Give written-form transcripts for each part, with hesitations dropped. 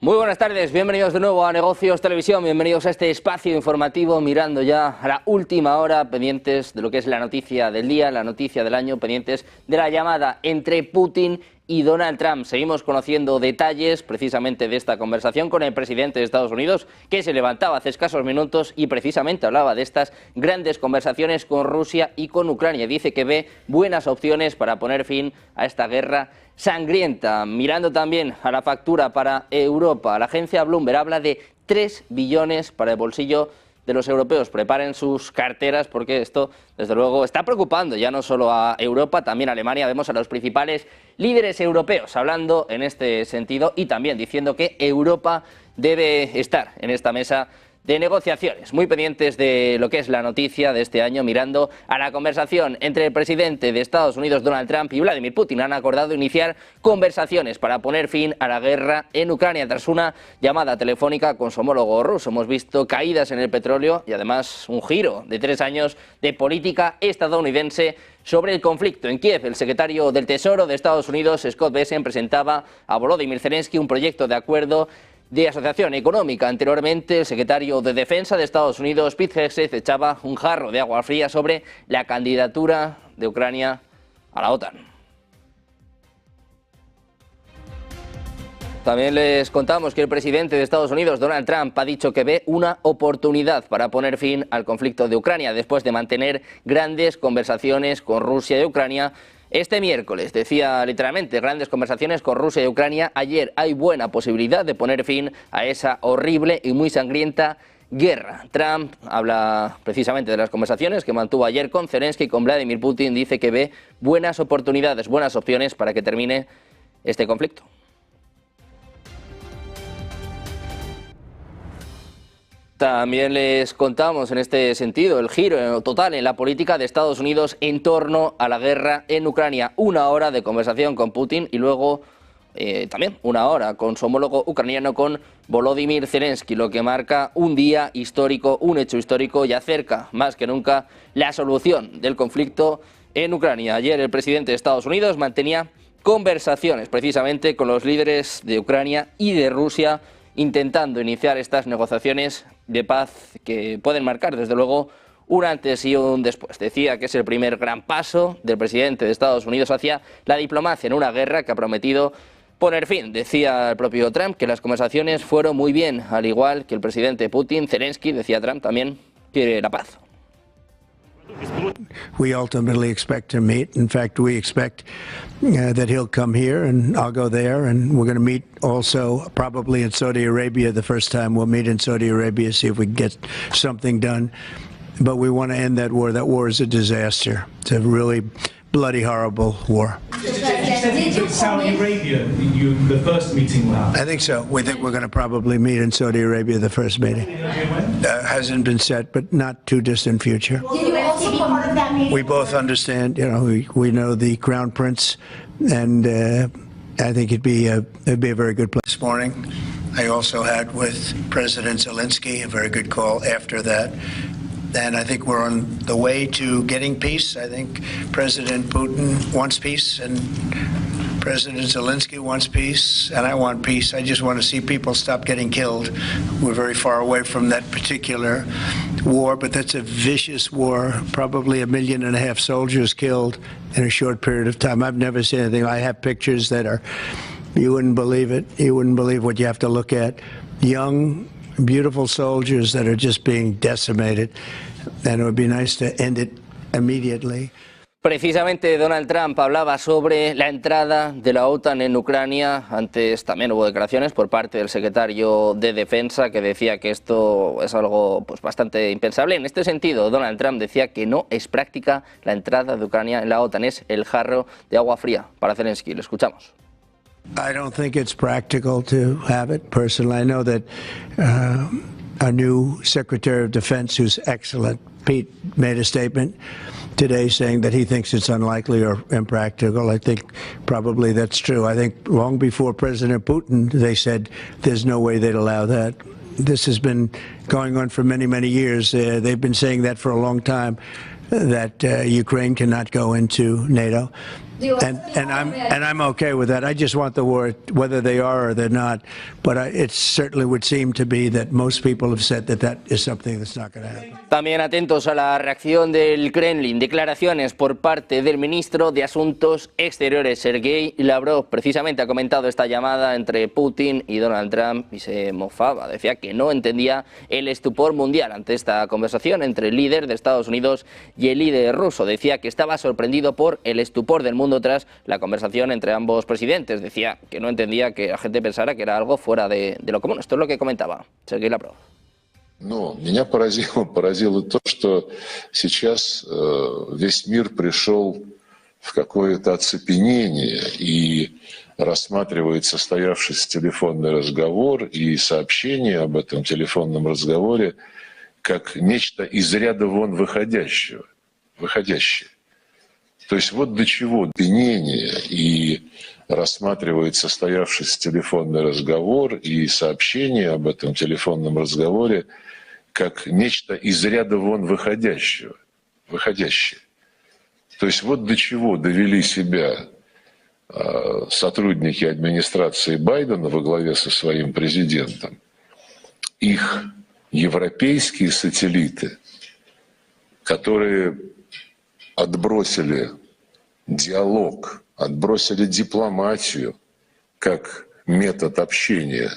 Muy buenas tardes, bienvenidos de nuevo a Negocios Televisión, bienvenidos a este espacio informativo mirando ya a la última hora, pendientes de lo que es la noticia del día, la noticia del año, pendientes de la llamada entre Putin y Donald Trump. Seguimos conociendo detalles precisamente de esta conversación con el presidente de Estados Unidos, que se levantaba hace escasos minutos y precisamente hablaba de estas grandes conversaciones con Rusia y con Ucrania. Dice que ve buenas opciones para poner fin a esta guerra sangrienta. Mirando también a la factura para Europa, la agencia Bloomberg habla de 3 billones para el bolsillo de los europeos. Preparen sus carteras porque esto, desde luego, está preocupando ya no solo a Europa, también a Alemania. Vemos a los principales líderes europeos hablando en este sentido y también diciendo que Europa debe estar en esta mesa de negociaciones. Muy pendientes de lo que es la noticia de este año, mirando a la conversación entre el presidente de Estados Unidos, Donald Trump, y Vladimir Putin. Han acordado iniciar conversaciones para poner fin a la guerra en Ucrania tras una llamada telefónica con su homólogo ruso. Hemos visto caídas en el petróleo y además un giro de 3 años de política estadounidense sobre el conflicto. En Kiev, el secretario del Tesoro de Estados Unidos, Scott Bessent, presentaba a Volodymyr Zelensky un proyecto de acuerdo de asociación económica. Anteriormente, el secretario de Defensa de Estados Unidos, Pete Hegseth, echaba un jarro de agua fría sobre la candidatura de Ucrania a la OTAN. También les contamos que el presidente de Estados Unidos, Donald Trump, ha dicho que ve una oportunidad para poner fin al conflicto de Ucrania después de mantener grandes conversaciones con Rusia y Ucrania. Este miércoles, decía literalmente, grandes conversaciones con Rusia y Ucrania. Ayer hay buena posibilidad de poner fin a esa horrible y muy sangrienta guerra. Trump habla precisamente de las conversaciones que mantuvo ayer con Zelensky y con Vladimir Putin. Dice que ve buenas oportunidades, buenas opciones para que termine este conflicto. También les contamos en este sentido el giro total en la política de Estados Unidos en torno a la guerra en Ucrania. 1 hora de conversación con Putin y luego también 1 hora con su homólogo ucraniano, con Volodymyr Zelensky, lo que marca un día histórico, un hecho histórico y acerca más que nunca la solución del conflicto en Ucrania. Ayer el presidente de Estados Unidos mantenía conversaciones precisamente con los líderes de Ucrania y de Rusia, intentando iniciar estas negociaciones de paz que pueden marcar, desde luego, un antes y un después. Decía que es el primer gran paso del presidente de Estados Unidos hacia la diplomacia en una guerra que ha prometido poner fin. Decía el propio Trump que las conversaciones fueron muy bien, al igual que el presidente Putin. Zelensky, decía Trump, también quiere la paz. We ultimately expect to meet. In fact, we expect that he'll come here and I'll go there, and we're going to meet also probably in Saudi Arabia. The first time we'll meet in Saudi Arabia, see if we can get something done. But we want to end that war. That war is a disaster. It's a really bloody, horrible war. Saudi Arabia, the first meeting will happen? I think so. We think we're going to probably meet in Saudi Arabia, the first meeting. Hasn't been set, but not too distant future. Will you also be part of that meeting? We both understand, we know the Crown Prince, and I think it'd be a very good place. This morning, I also had with President Zelensky a very good call after that. And I think we're on the way to getting peace. I think President Putin wants peace, and President Zelensky wants peace, and I want peace. I just want to see people stop getting killed. We're very far away from that particular war, but that's a vicious war. Probably 1.5 million soldiers killed in a short period of time. I've never seen anything. I have pictures that are, you wouldn't believe it. You wouldn't believe what you have to look at. Young, beautiful soldiers that are just being decimated, and it would be nice to end it immediately. Precisamente Donald Trump hablaba sobre la entrada de la OTAN en Ucrania. Antes también hubo declaraciones por parte del secretario de Defensa que decía que esto es algo bastante impensable. En este sentido, Donald Trump decía que no es práctica la entrada de Ucrania en la OTAN. Es el jarro de agua fría para Zelensky. Lo escuchamos. I don't think it's practical to have it, personally. I know that our new Secretary of Defense, who's excellent, Pete, made a statement today saying that he thinks it's unlikely or impractical. I think probably that's true. I think long before President Putin, they said there's no way they'd allow that. This has been going on for many, many years. They've been saying that for a long time, that Ukraine cannot go into NATO. And I'm okay with that. I just want the war, whether they are or they're not. But it certainly would seem to be that most people have said that is something that's not going to happen. También atentos a la reacción del Kremlin. Declaraciones por parte del ministro de Asuntos Exteriores, Sergei Lavrov. Precisamente ha comentado esta llamada entre Putin y Donald Trump y se mofaba. Decía que no entendía el estupor mundial ante esta conversación entre el líder de Estados Unidos y el líder ruso. Decía que estaba sorprendido por el estupor del mundo tras la conversación entre ambos presidentes. Decía que no entendía que la gente pensara que era algo fuera de lo común. Esto es lo que comentaba Sergei Lavrov. Но меня поразило то, что сейчас весь мир пришел в какое-то оцепенение и рассматривает состоявшийся телефонный разговор и сообщение об этом телефонном разговоре как нечто из ряда вон выходящее. То есть вот до чего оцепенение и рассматривает состоявшийся телефонный разговор и сообщение об этом телефонном разговоре как нечто из ряда вон выходящее. То есть вот до чего довели себя сотрудники администрации Байдена во главе со своим президентом. Их европейские сателлиты, которые отбросили диалог, отбросили дипломатию как метод общения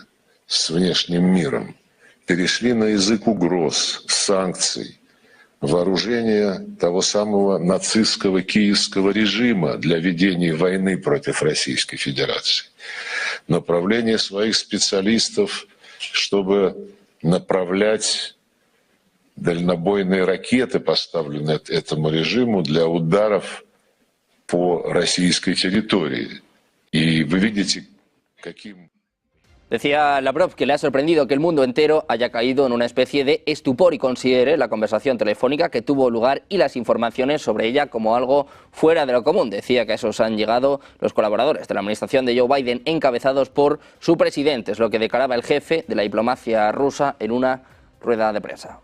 с внешним миром, перешли на язык угроз, санкций, вооружения того самого нацистского киевского режима для ведения войны против Российской Федерации, направление своих специалистов, чтобы направлять дальнобойные ракеты, поставленные этому режиму, для ударов по российской территории. И вы видите, каким... Decía Lavrov que le ha sorprendido que el mundo entero haya caído en una especie de estupor y considere la conversación telefónica que tuvo lugar y las informaciones sobre ella como algo fuera de lo común. Decía que a esos han llegado los colaboradores de la administración de Joe Biden encabezados por su presidente, es lo que declaraba el jefe de la diplomacia rusa en una rueda de prensa.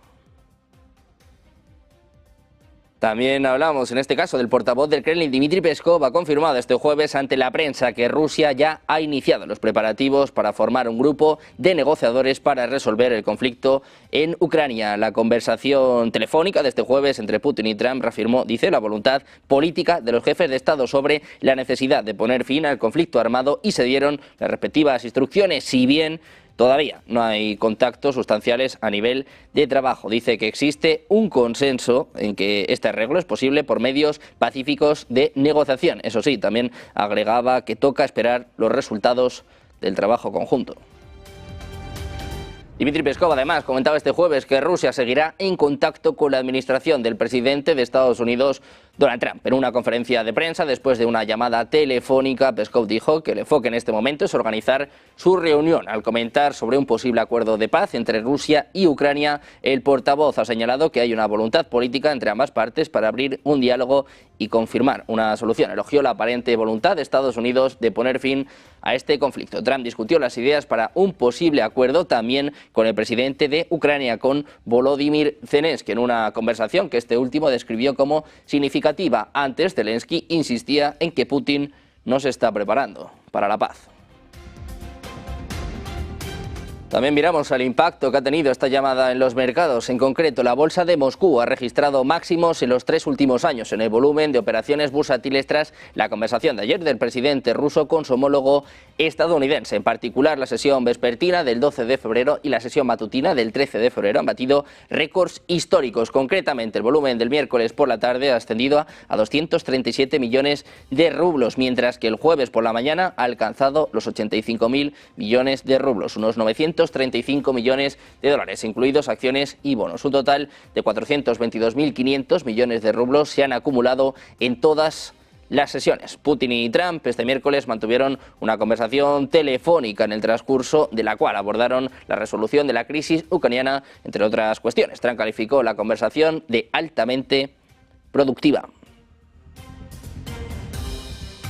También hablamos en este caso del portavoz del Kremlin, Dmitry Peskov, ha confirmado este jueves ante la prensa que Rusia ya ha iniciado los preparativos para formar un grupo de negociadores para resolver el conflicto en Ucrania. La conversación telefónica de este jueves entre Putin y Trump reafirmó, dice, la voluntad política de los jefes de Estado sobre la necesidad de poner fin al conflicto armado y se dieron las respectivas instrucciones, si bien todavía no hay contactos sustanciales a nivel de trabajo. Dice que existe un consenso en que este arreglo es posible por medios pacíficos de negociación. Eso sí, también agregaba que toca esperar los resultados del trabajo conjunto. Dmitry Peskov además comentaba este jueves que Rusia seguirá en contacto con la administración del presidente de Estados Unidos, Donald Trump. En una conferencia de prensa, después de una llamada telefónica, Peskov dijo que el enfoque en este momento es organizar su reunión. Al comentar sobre un posible acuerdo de paz entre Rusia y Ucrania, el portavoz ha señalado que hay una voluntad política entre ambas partes para abrir un diálogo y confirmar una solución. Elogió la aparente voluntad de Estados Unidos de poner fin a este conflicto. Trump discutió las ideas para un posible acuerdo también con el presidente de Ucrania, con Volodymyr Zelensky, en una conversación que este último describió como significativa. Antes, Zelensky insistía en que Putin no se está preparando para la paz. También miramos al impacto que ha tenido esta llamada en los mercados. En concreto, la bolsa de Moscú ha registrado máximos en los 3 últimos años en el volumen de operaciones bursátiles tras la conversación de ayer del presidente ruso con su homólogo estadounidense. En particular, la sesión vespertina del 12 de febrero y la sesión matutina del 13 de febrero han batido récords históricos. Concretamente, el volumen del miércoles por la tarde ha ascendido a 237 millones de rublos, mientras que el jueves por la mañana ha alcanzado los 85.000 millones de rublos, unos 935 millones de dólares, incluidos acciones y bonos. Un total de 422.500 millones de rublos se han acumulado en todas las sesiones. Putin y Trump este miércoles mantuvieron una conversación telefónica en el transcurso de la cual abordaron la resolución de la crisis ucraniana, entre otras cuestiones. Trump calificó la conversación de altamente productiva.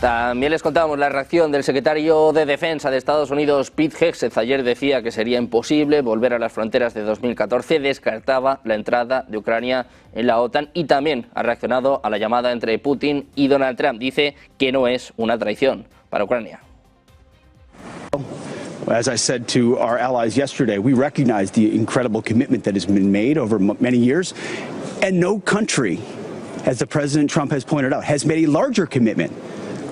También les contábamos la reacción del secretario de Defensa de Estados Unidos, Pete Hegseth. Ayer decía que sería imposible volver a las fronteras de 2014, descartaba la entrada de Ucrania en la OTAN y también ha reaccionado a la llamada entre Putin y Donald Trump. Dice que no es una traición para Ucrania. As I said to our allies yesterday, we recognize the incredible commitment that has been made over many years, and no country, as the President Trump has pointed out, has made a larger commitment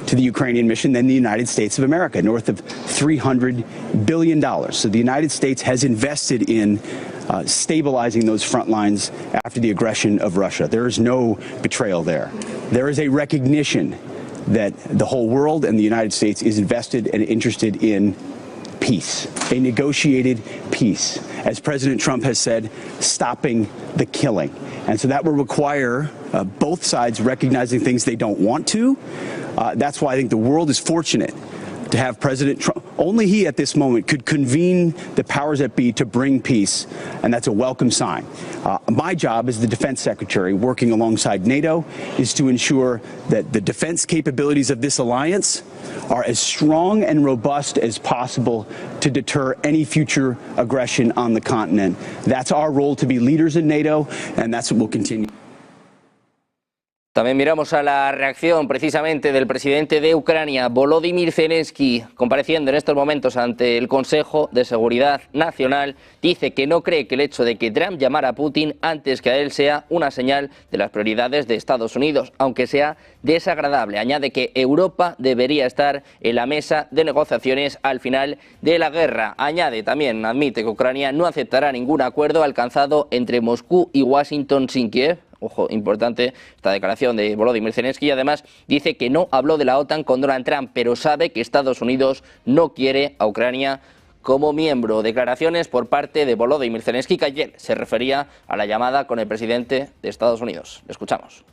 to the Ukrainian mission than the United States of America, north of $300 billion. So the United States has invested in stabilizing those front lines after the aggression of Russia. There is no betrayal there. There is a recognition that the whole world and the United States is invested and interested in peace, a negotiated peace. As President Trump has said, stopping the killing. And so that will require both sides recognizing things they don't want to. That's why I think the world is fortunate to have President Trump. Only he at this moment could convene the powers that be to bring peace, and that's a welcome sign. My job as the Defense Secretary, working alongside NATO, is to ensure that the defense capabilities of this alliance are as strong and robust as possible to deter any future aggression on the continent. That's our role, to be leaders in NATO, and that's what we'll continue. También miramos a la reacción precisamente del presidente de Ucrania, Volodymyr Zelensky, compareciendo en estos momentos ante el Consejo de Seguridad Nacional. Dice que no cree que el hecho de que Trump llamara a Putin antes que a él sea una señal de las prioridades de Estados Unidos, aunque sea desagradable. Añade que Europa debería estar en la mesa de negociaciones al final de la guerra. Añade también, admite que Ucrania no aceptará ningún acuerdo alcanzado entre Moscú y Washington sin Kiev. Ojo, importante esta declaración de Volodymyr Zelensky, y además dice que no habló de la OTAN con Donald Trump, pero sabe que Estados Unidos no quiere a Ucrania como miembro. Declaraciones por parte de Volodymyr Zelensky, que ayer se refería a la llamada con el presidente de Estados Unidos. Le escuchamos.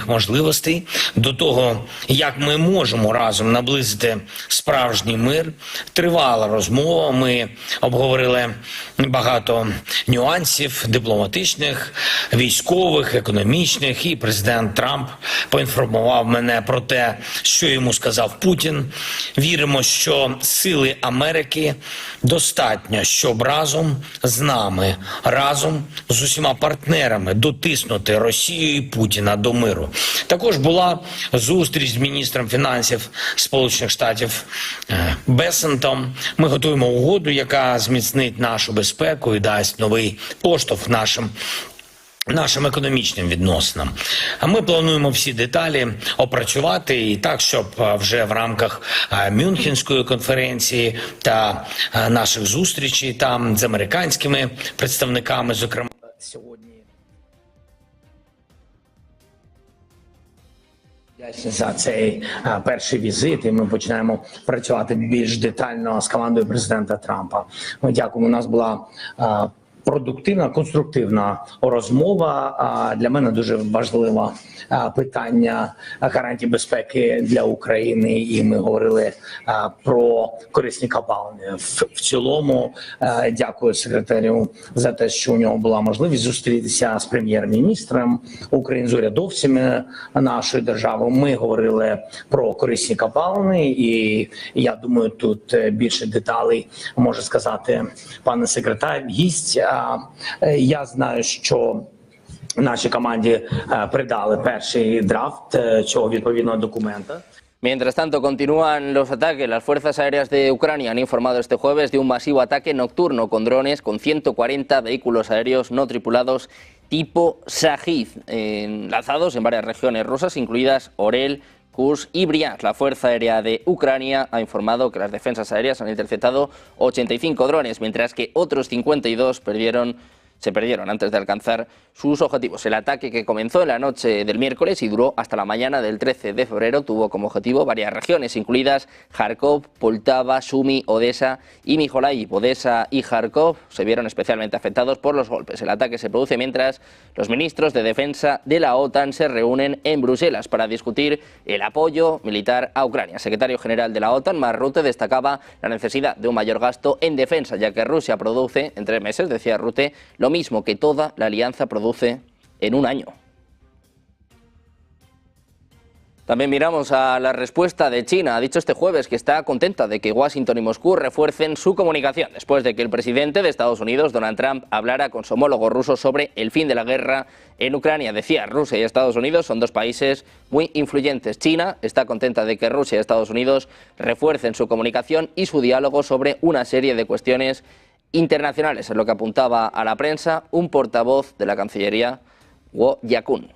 Можливостей до того, як ми можемо разом наблизити справжній мир. Тривала розмова, ми обговорили багато нюансів дипломатичних, військових, економічних, і президент Трамп поінформував мене про те, що йому сказав Путін. Віримо, що сили Америки достатньо, щоб разом з нами, разом з усіма партнерами дотиснути Росію і Путіна до миру. Також була зустріч з міністром фінансів Сполучених Штатів Бессентом. Ми готуємо угоду, яка зміцнить нашу безпеку і дасть новий поштовх нашим економічним відносинам. Ми плануємо всі деталі опрацювати і так, щоб вже в рамках Мюнхенської конференції та наших зустрічей там з американськими представниками, зокрема сьогодні. За цей перший візит, і ми починаємо працювати більш детально з командою президента Трампа. Ми дякуємо. У нас була продуктивна, конструктивна розмова. Для мене дуже важливе питання гарантій безпеки для України, і ми говорили про корисні копалини. В цілому дякую секретарю за те, що у нього була можливість зустрітися з прем'єр-міністром України, з урядовцями нашої держави. Ми говорили про корисні копалини, і я думаю, тут більше деталей може сказати пане секретар, гість. Я знаю, що нашій команді придали перший драфт цього відповідного документа. Mientras tanto, continúan los ataques. Las fuerzas aéreas de Ucrania han informado este jueves de un masivo ataque nocturno con drones con 140 vehículos aéreos no tripulados tipo Shahid, lanzados en varias regiones rusas, incluidas Orel, Kursk y Briansk. La Fuerza Aérea de Ucrania ha informado que las defensas aéreas han interceptado 85 drones, mientras que otros 52 se perdieron antes de alcanzar sus objetivos. El ataque, que comenzó en la noche del miércoles y duró hasta la mañana del 13 de febrero, tuvo como objetivo varias regiones, incluidas Kharkov, Poltava, Sumy, Odessa y Mykolaiv. Odessa y Kharkov se vieron especialmente afectados por los golpes. El ataque se produce mientras los ministros de defensa de la OTAN se reúnen en Bruselas para discutir el apoyo militar a Ucrania. El secretario general de la OTAN, Mark Rutte, destacaba la necesidad de un mayor gasto en defensa, ya que Rusia produce en 3 meses, decía Rutte, lo mismo que toda la alianza produce en un año. También miramos a la respuesta de China. Ha dicho este jueves que está contenta de que Washington y Moscú refuercen su comunicación después de que el presidente de Estados Unidos, Donald Trump, hablara con su homólogo ruso sobre el fin de la guerra en Ucrania. Decía, Rusia y Estados Unidos son dos países muy influyentes. China está contenta de que Rusia y Estados Unidos refuercen su comunicación y su diálogo sobre una serie de cuestiones internacionales, es lo que apuntaba a la prensa un portavoz de la Cancillería, Wo Yakun.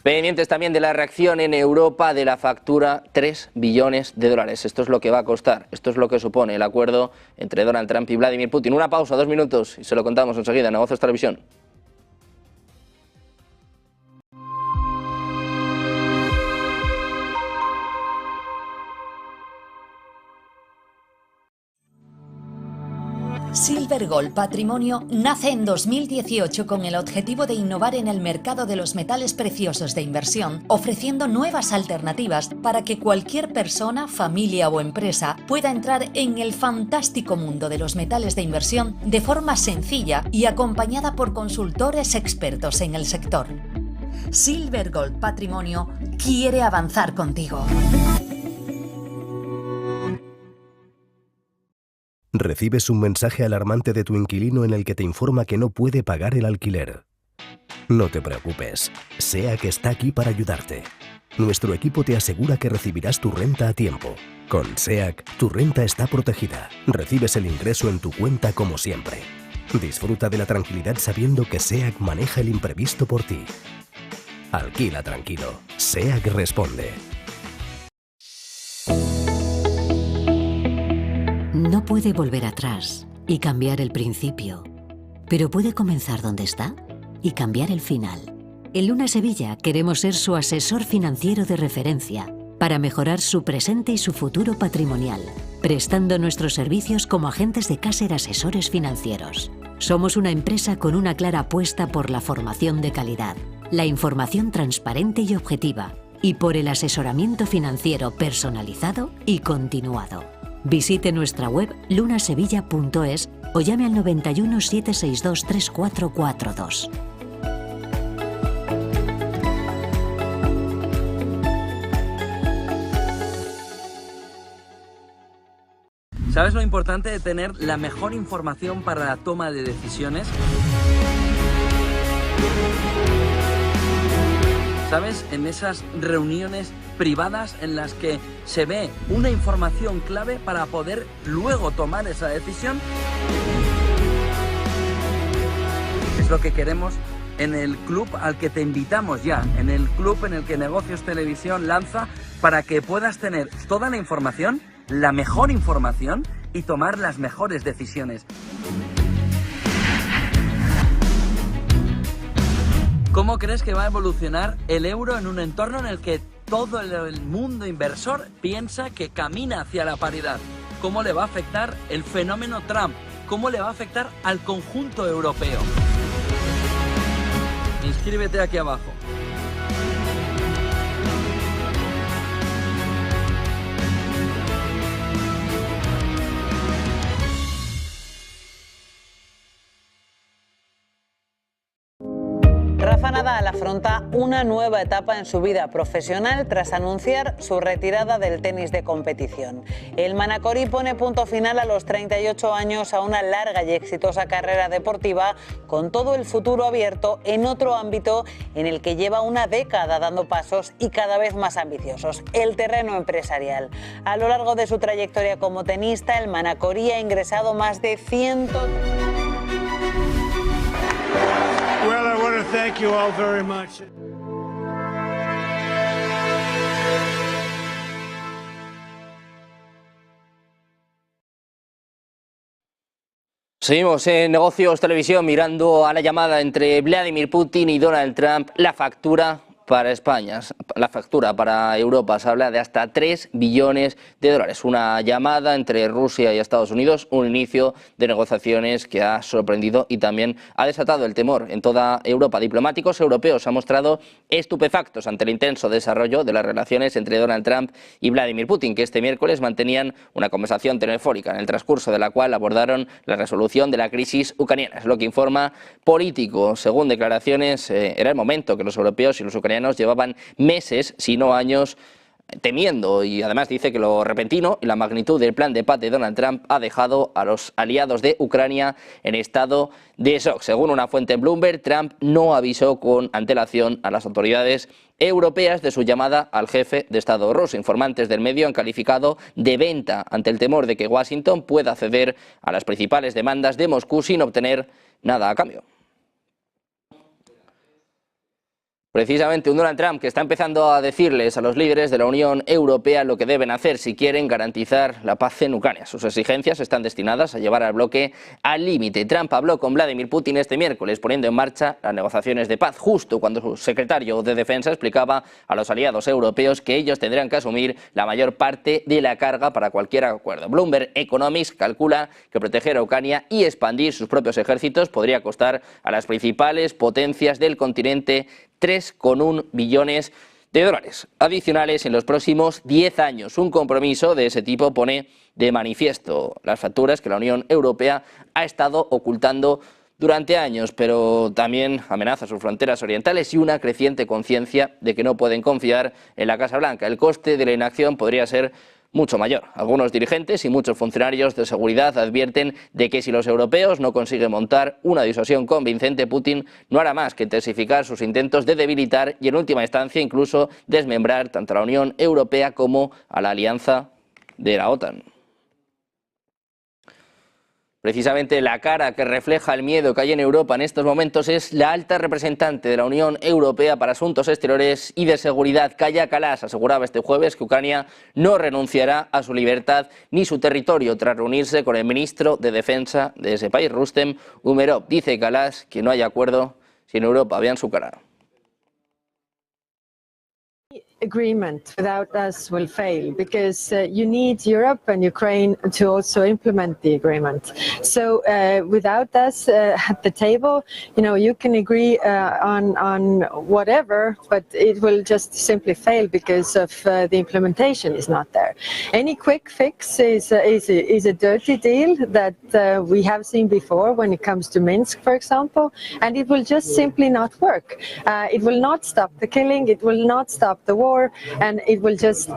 Pendientes también de la reacción en Europa de la factura 3 billones de dólares. Esto es lo que va a costar, esto es lo que supone el acuerdo entre Donald Trump y Vladimir Putin. Una pausa, 2 minutos, y se lo contamos enseguida en Negocios Televisión. Silver Gold Patrimonio nace en 2018 con el objetivo de innovar en el mercado de los metales preciosos de inversión, ofreciendo nuevas alternativas para que cualquier persona, familia o empresa pueda entrar en el fantástico mundo de los metales de inversión de forma sencilla y acompañada por consultores expertos en el sector. Silver Gold Patrimonio quiere avanzar contigo. Recibes un mensaje alarmante de tu inquilino en el que te informa que no puede pagar el alquiler. No te preocupes, SEAC está aquí para ayudarte. Nuestro equipo te asegura que recibirás tu renta a tiempo. Con SEAC, tu renta está protegida. Recibes el ingreso en tu cuenta como siempre. Disfruta de la tranquilidad sabiendo que SEAC maneja el imprevisto por ti. Alquila tranquilo. SEAC responde. No puede volver atrás y cambiar el principio, pero puede comenzar donde está y cambiar el final. En Luna Sevilla queremos ser su asesor financiero de referencia para mejorar su presente y su futuro patrimonial, prestando nuestros servicios como agentes de Caser Asesores Financieros. Somos una empresa con una clara apuesta por la formación de calidad, la información transparente y objetiva, y por el asesoramiento financiero personalizado y continuado. Visite nuestra web lunasevilla.es o llame al 91 762 3442. ¿Sabes lo importante de tener la mejor información para la toma de decisiones? ¿Sabes? En esas reuniones privadas en las que se ve una información clave para poder luego tomar esa decisión. Es lo que queremos en el club al que te invitamos ya, en el club en el que Negocios Televisión lanza para que puedas tener toda la información, la mejor información y tomar las mejores decisiones. ¿Cómo crees que va a evolucionar el euro en un entorno en el que todo el mundo inversor piensa que camina hacia la paridad? ¿Cómo le va a afectar el fenómeno Trump? ¿Cómo le va a afectar al conjunto europeo? Inscríbete aquí abajo. Rafa Nadal afronta una nueva etapa en su vida profesional tras anunciar su retirada del tenis de competición. El manacorí pone punto final a los 38 años a una larga y exitosa carrera deportiva, con todo el futuro abierto en otro ámbito en el que lleva una década dando pasos y cada vez más ambiciosos: el terreno empresarial. A lo largo de su trayectoria como tenista, el manacorí ha ingresado más de 100... Well, I want to thank you all very much. Seguimos en Negocios Televisión mirando a la llamada entre Vladimir Putin y Donald Trump, la factura para España. La factura para Europa se habla de hasta 3 billones de dólares. Una llamada entre Rusia y Estados Unidos, un inicio de negociaciones que ha sorprendido y también ha desatado el temor en toda Europa. Diplomáticos europeos han mostrado estupefactos ante el intenso desarrollo de las relaciones entre Donald Trump y Vladimir Putin, que este miércoles mantenían una conversación telefónica, en el transcurso de la cual abordaron la resolución de la crisis ucraniana. Es lo que informa Político. Según declaraciones, era el momento que los europeos y los ucranianos llevaban meses, si no años, temiendo, y además dice que lo repentino y la magnitud del plan de paz de Donald Trump ha dejado a los aliados de Ucrania en estado de shock. Según una fuente en Bloomberg, Trump no avisó con antelación a las autoridades europeas de su llamada al jefe de Estado ruso. Informantes del medio han calificado de venta ante el temor de que Washington pueda ceder a las principales demandas de Moscú sin obtener nada a cambio. Precisamente un Donald Trump que está empezando a decirles a los líderes de la Unión Europea lo que deben hacer si quieren garantizar la paz en Ucrania. Sus exigencias están destinadas a llevar al bloque al límite. Trump habló con Vladimir Putin este miércoles poniendo en marcha las negociaciones de paz, justo cuando su secretario de Defensa explicaba a los aliados europeos que ellos tendrán que asumir la mayor parte de la carga para cualquier acuerdo. Bloomberg Economics calcula que proteger a Ucrania y expandir sus propios ejércitos podría costar a las principales potencias del continente 3,1 billones de dólares adicionales en los próximos 10 años. Un compromiso de ese tipo pone de manifiesto las facturas que la Unión Europea ha estado ocultando durante años, pero también amenaza sus fronteras orientales y una creciente conciencia de que no pueden confiar en la Casa Blanca. El coste de la inacción podría ser mucho mayor. Algunos dirigentes y muchos funcionarios de seguridad advierten de que si los europeos no consiguen montar una disuasión convincente, Putin no hará más que intensificar sus intentos de debilitar y en última instancia incluso desmembrar tanto a la Unión Europea como a la alianza de la OTAN. Precisamente la cara que refleja el miedo que hay en Europa en estos momentos es la alta representante de la Unión Europea para Asuntos Exteriores y de Seguridad, Kaja Kallas, aseguraba este jueves que Ucrania no renunciará a su libertad ni su territorio tras reunirse con el ministro de Defensa de ese país, Rustem Umerov. Dice Kallas que no hay acuerdo si en Europa vean su cara. Agreement without us will fail because you need Europe and Ukraine to also implement the agreement. So without us at the table, you know, you can agree on whatever, but it will just simply fail because of the implementation is not there. Any quick fix is a dirty deal that we have seen before when it comes to Minsk, for example, and it will just simply not work. It will not stop the killing, it will not stop the war. And it will just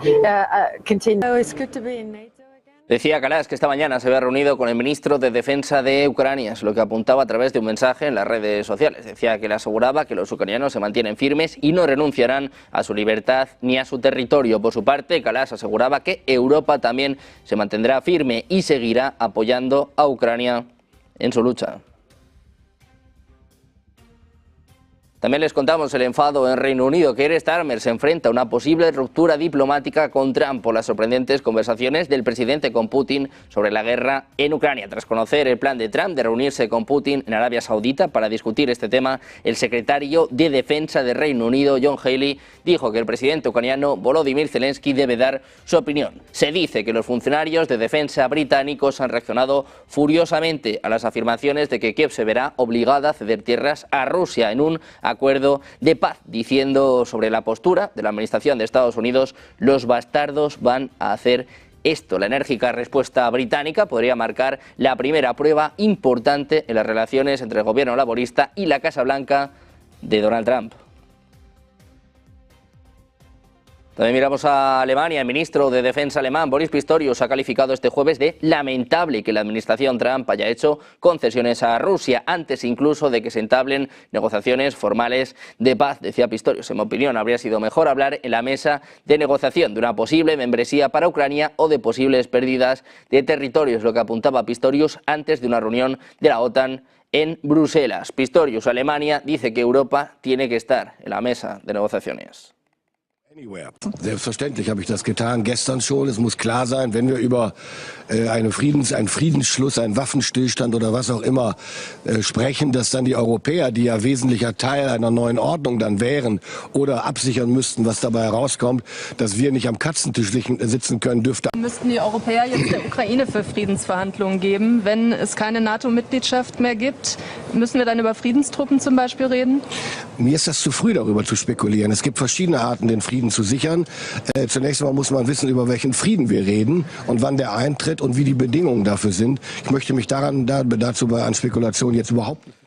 continue. So it's good to be in NATO. Decía Kallas que esta mañana se había reunido con el ministro de Defensa de Ucrania, es lo que apuntaba a través de un mensaje en las redes sociales. Decía que le aseguraba que los ucranianos se mantienen firmes y no renunciarán a su libertad ni a su territorio. Por su parte, Kallas aseguraba que Europa también se mantendrá firme y seguirá apoyando a Ucrania en su lucha. También les contamos el enfado en Reino Unido. Keir Starmer se enfrenta a una posible ruptura diplomática con Trump por las sorprendentes conversaciones del presidente con Putin sobre la guerra en Ucrania. Tras conocer el plan de Trump de reunirse con Putin en Arabia Saudita para discutir este tema, el secretario de Defensa de Reino Unido, John Healey, dijo que el presidente ucraniano Volodymyr Zelensky debe dar su opinión. Se dice que los funcionarios de defensa británicos han reaccionado furiosamente a las afirmaciones de que Kiev se verá obligada a ceder tierras a Rusia en un acuerdo de paz, diciendo sobre la postura de la administración de Estados Unidos: los bastardos van a hacer esto. La enérgica respuesta británica podría marcar la primera prueba importante en las relaciones entre el gobierno laborista y la Casa Blanca de Donald Trump. También miramos a Alemania. El ministro de Defensa alemán, Boris Pistorius, ha calificado este jueves de lamentable que la administración Trump haya hecho concesiones a Rusia, antes incluso de que se entablen negociaciones formales de paz. Decía Pistorius: en mi opinión, habría sido mejor hablar en la mesa de negociación de una posible membresía para Ucrania o de posibles pérdidas de territorios, lo que apuntaba Pistorius antes de una reunión de la OTAN en Bruselas. Pistorius, Alemania, dice que Europa tiene que estar en la mesa de negociaciones. Selbstverständlich habe ich das getan, gestern schon. Es muss klar sein, wenn wir über einen Friedensschluss, einen Waffenstillstand oder was auch immer sprechen, dass dann die Europäer, die ja wesentlicher Teil einer neuen Ordnung dann wären oder absichern müssten, was dabei herauskommt, dass wir nicht am Katzentisch sitzen können, dürfte. Müssten die Europäer jetzt der Ukraine für Friedensverhandlungen geben? Wenn es keine NATO-Mitgliedschaft mehr gibt, müssen wir dann über Friedenstruppen zum Beispiel reden? Mir ist das zu früh, darüber zu spekulieren. Es gibt verschiedene Arten, den Frieden zu sichern. Zunächst einmal muss man wissen, über welchen Frieden wir reden und wann der eintritt und wie die Bedingungen dafür sind. Ich möchte mich dazu an Spekulationen jetzt überhaupt nicht.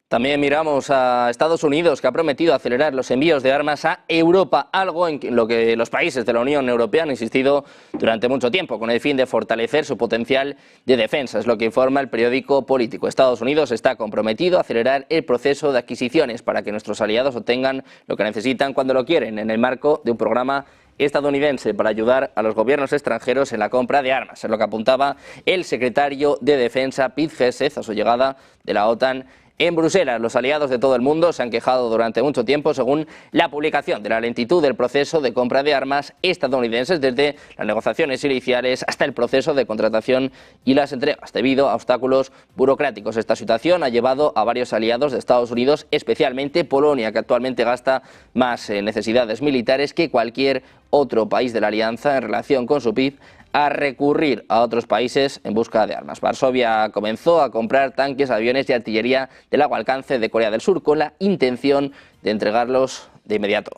También miramos a Estados Unidos, que ha prometido acelerar los envíos de armas a Europa, algo en lo que los países de la Unión Europea han insistido durante mucho tiempo, con el fin de fortalecer su potencial de defensa. Es lo que informa el periódico Político. Estados Unidos está comprometido a acelerar el proceso de adquisiciones para que nuestros aliados obtengan lo que necesitan cuando lo quieren, en el marco de un programa estadounidense para ayudar a los gobiernos extranjeros en la compra de armas. Es lo que apuntaba el secretario de Defensa, Pete Hegseth, a su llegada de la OTAN en Bruselas. Los aliados de todo el mundo se han quejado durante mucho tiempo, según la publicación, de la lentitud del proceso de compra de armas estadounidenses, desde las negociaciones iniciales hasta el proceso de contratación y las entregas, debido a obstáculos burocráticos. Esta situación ha llevado a varios aliados de Estados Unidos, especialmente Polonia, que actualmente gasta más en necesidades militares que cualquier otro país de la alianza en relación con su PIB, a recurrir a otros países en busca de armas. Varsovia comenzó a comprar tanques, aviones y artillería de largo alcance de Corea del Sur con la intención de entregarlos de inmediato.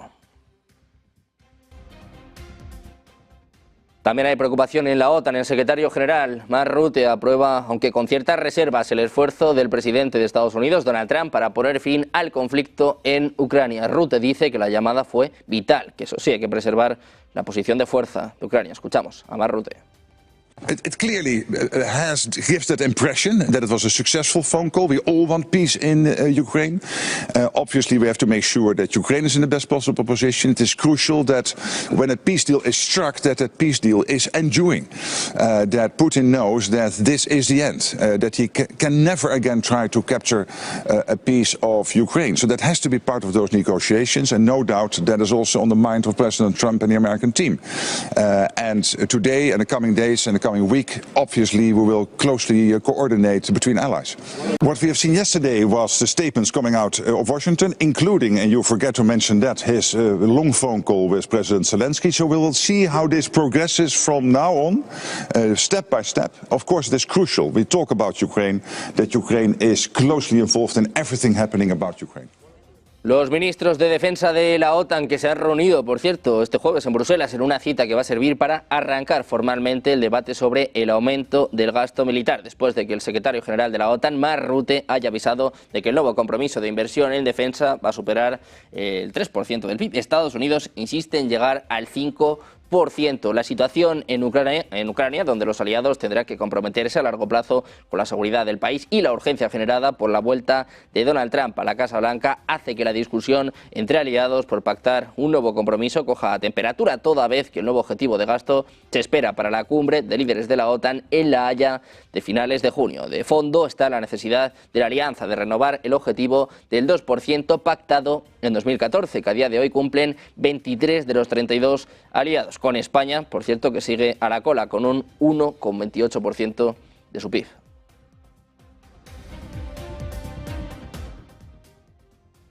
También hay preocupación en la OTAN. El secretario general Mark Rutte aprueba, aunque con ciertas reservas, el esfuerzo del presidente de Estados Unidos, Donald Trump, para poner fin al conflicto en Ucrania. Rutte dice que la llamada fue vital, que eso sí, hay que preservar la posición de fuerza de Ucrania. Escuchamos a Mark Rutte. It clearly gives that impression that it was a successful phone call. We all want peace in Ukraine. Obviously, we have to make sure that Ukraine is in the best possible position. It is crucial that when a peace deal is struck, that peace deal is enduring. That Putin knows that this is the end, that he can never again try to capture a piece of Ukraine. So that has to be part of those negotiations, and no doubt that is also on the mind of President Trump and the American team. And today and the coming days and the coming week, obviously, we will closely coordinate between allies. What we have seen yesterday was the statements coming out of Washington, including, and you forget to mention that, his long phone call with President Zelensky. So we will see how this progresses from now on, step by step. Of course, it is crucial. We talk about Ukraine, that Ukraine is closely involved in everything happening about Ukraine. Los ministros de defensa de la OTAN, que se han reunido, por cierto, este jueves en Bruselas, en una cita que va a servir para arrancar formalmente el debate sobre el aumento del gasto militar, después de que el secretario general de la OTAN, Mark Rutte, haya avisado de que el nuevo compromiso de inversión en defensa va a superar el 3% del PIB. Estados Unidos insiste en llegar al 5%. La situación en Ucrania, donde los aliados tendrán que comprometerse a largo plazo con la seguridad del país, y la urgencia generada por la vuelta de Donald Trump a la Casa Blanca, hace que la discusión entre aliados por pactar un nuevo compromiso coja temperatura, toda vez que el nuevo objetivo de gasto se espera para la cumbre de líderes de la OTAN en La Haya de finales de junio. De fondo está la necesidad de la alianza de renovar el objetivo del 2% pactado en 2014, que a día de hoy cumplen 23 de los 32 aliados, con España, por cierto, que sigue a la cola con un 1,28% de su PIB.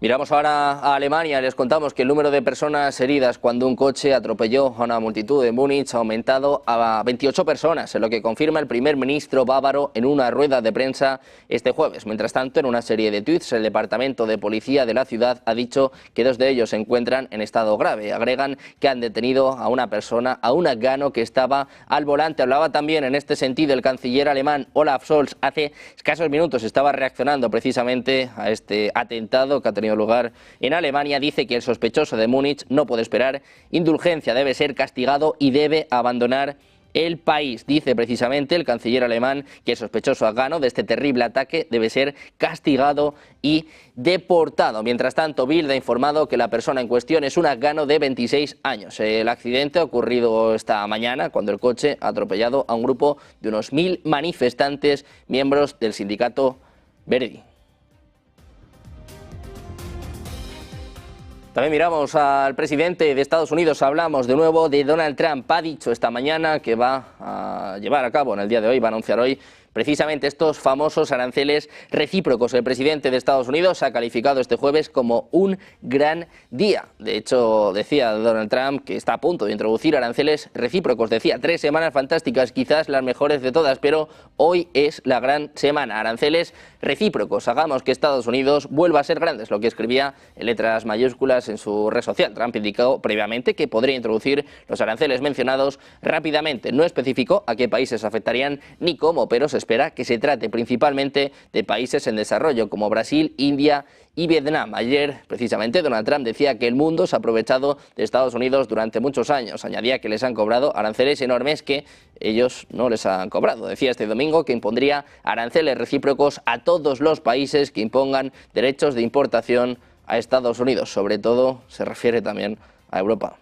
Miramos ahora a Alemania. Les contamos que el número de personas heridas cuando un coche atropelló a una multitud en Múnich ha aumentado a 28 personas, en lo que confirma el primer ministro bávaro en una rueda de prensa este jueves. Mientras tanto, en una serie de tuits, el departamento de policía de la ciudad ha dicho que 2 de ellos se encuentran en estado grave. Agregan que han detenido a una persona, a un afgano que estaba al volante. Hablaba también en este sentido el canciller alemán Olaf Scholz. Hace escasos minutos estaba reaccionando precisamente a este atentado que ha tenido lugar en Alemania. Dice que el sospechoso de Múnich no puede esperar indulgencia, debe ser castigado y debe abandonar el país. Dice precisamente el canciller alemán que el sospechoso afgano de este terrible ataque debe ser castigado y deportado. Mientras tanto, Bild ha informado que la persona en cuestión es un afgano de 26 años. El accidente ha ocurrido esta mañana cuando el coche ha atropellado a un grupo de unos 1000 manifestantes, miembros del sindicato Verdi. También miramos al presidente de Estados Unidos, hablamos de nuevo de Donald Trump. Ha dicho esta mañana que va a llevar a cabo en el día de hoy, va a anunciar hoy precisamente estos famosos aranceles recíprocos. El presidente de Estados Unidos ha calificado este jueves como un gran día. De hecho, decía Donald Trump que está a punto de introducir aranceles recíprocos. Decía, 3 semanas fantásticas, quizás las mejores de todas, pero hoy es la gran semana. Aranceles recíprocos, hagamos que Estados Unidos vuelva a ser grande, es lo que escribía en letras mayúsculas en su red social. Trump indicó previamente que podría introducir los aranceles mencionados rápidamente. No especificó a qué países afectarían ni cómo, pero se espera que se trate principalmente de países en desarrollo como Brasil, India y Vietnam. Ayer, precisamente, Donald Trump decía que el mundo se ha aprovechado de Estados Unidos durante muchos años. Añadía que les han cobrado aranceles enormes que ellos no les han cobrado. Decía este domingo que impondría aranceles recíprocos a todos los países que impongan derechos de importación a Estados Unidos. Sobre todo se refiere también a Europa.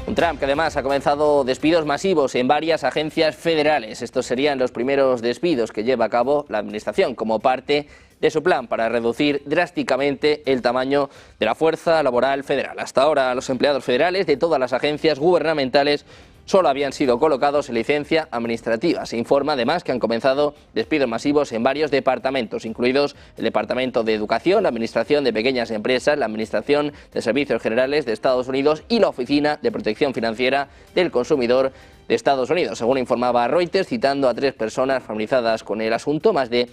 Un Trump que además ha comenzado despidos masivos en varias agencias federales. Estos serían los primeros despidos que lleva a cabo la administración como parte de su plan para reducir drásticamente el tamaño de la fuerza laboral federal. Hasta ahora los empleados federales de todas las agencias gubernamentales solo habían sido colocados en licencia administrativa. Se informa además que han comenzado despidos masivos en varios departamentos, incluidos el Departamento de Educación, la Administración de Pequeñas Empresas, la Administración de Servicios Generales de Estados Unidos y la Oficina de Protección Financiera del Consumidor de Estados Unidos. Según informaba Reuters, citando a 3 personas familiarizadas con el asunto, más de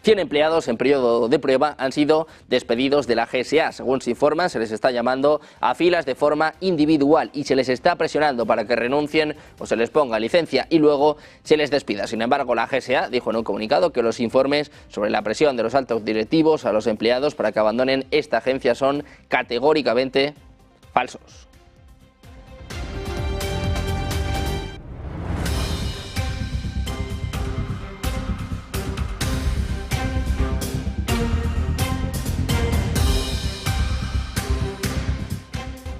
100 empleados en periodo de prueba han sido despedidos de la GSA. Según se informa, se les está llamando a filas de forma individual y se les está presionando para que renuncien o se les ponga licencia y luego se les despida. Sin embargo, la GSA dijo en un comunicado que los informes sobre la presión de los altos directivos a los empleados para que abandonen esta agencia son categóricamente falsos.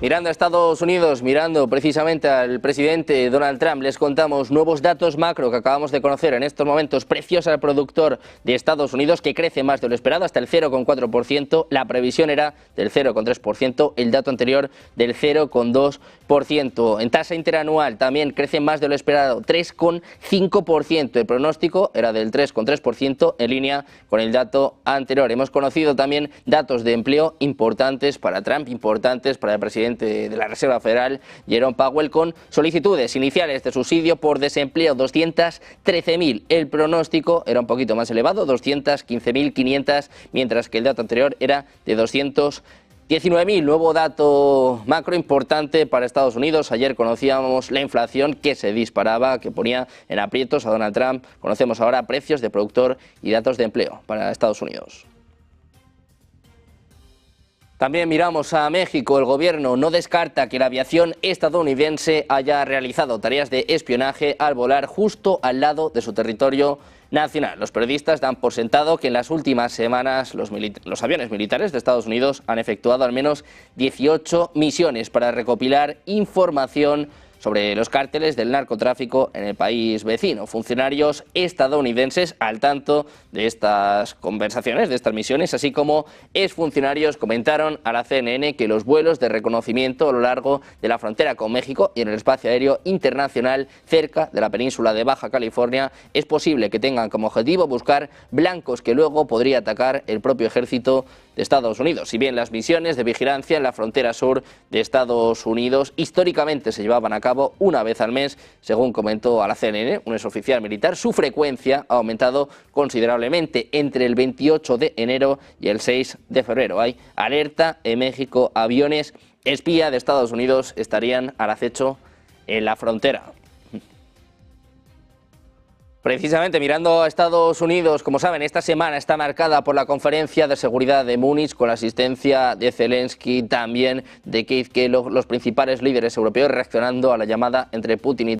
Mirando a Estados Unidos, mirando precisamente al presidente Donald Trump, les contamos nuevos datos macro que acabamos de conocer en estos momentos. Precios al productor de Estados Unidos que crece más de lo esperado, hasta el 0,4%. La previsión era del 0,3%, el dato anterior del 0,2%. En tasa interanual también crece más de lo esperado, 3,5%. El pronóstico era del 3,3%, en línea con el dato anterior. Hemos conocido también datos de empleo importantes para Trump, importantes para el presidente de la Reserva Federal, Jerome Powell, con solicitudes iniciales de subsidio por desempleo, 213.000. El pronóstico era un poquito más elevado, 215.500, mientras que el dato anterior era de 219.000. Nuevo dato macro importante para Estados Unidos. Ayer conocíamos la inflación que se disparaba, que ponía en aprietos a Donald Trump. Conocemos ahora precios de productor y datos de empleo para Estados Unidos. También miramos a México. El gobierno no descarta que la aviación estadounidense haya realizado tareas de espionaje al volar justo al lado de su territorio nacional. Los periodistas dan por sentado que en las últimas semanas los aviones militares de Estados Unidos han efectuado al menos 18 misiones para recopilar información sobre los cárteles del narcotráfico en el país vecino. Funcionarios estadounidenses al tanto de estas conversaciones, de estas misiones, así como exfuncionarios comentaron a la CNN que los vuelos de reconocimiento a lo largo de la frontera con México y en el espacio aéreo internacional cerca de la península de Baja California es posible que tengan como objetivo buscar blancos que luego podría atacar el propio ejército de Estados Unidos. Si bien las misiones de vigilancia en la frontera sur de Estados Unidos históricamente se llevaban a cabo una vez al mes, según comentó a la CNN un exoficial militar, su frecuencia ha aumentado considerablemente entre el 28 de enero y el 6 de febrero. Hay alerta en México, aviones espía de Estados Unidos estarían al acecho en la frontera. Precisamente mirando a Estados Unidos, como saben, esta semana está marcada por la conferencia de seguridad de Múnich con la asistencia de Zelensky, también de Keith Kellogg, los principales líderes europeos reaccionando a la llamada entre Putin y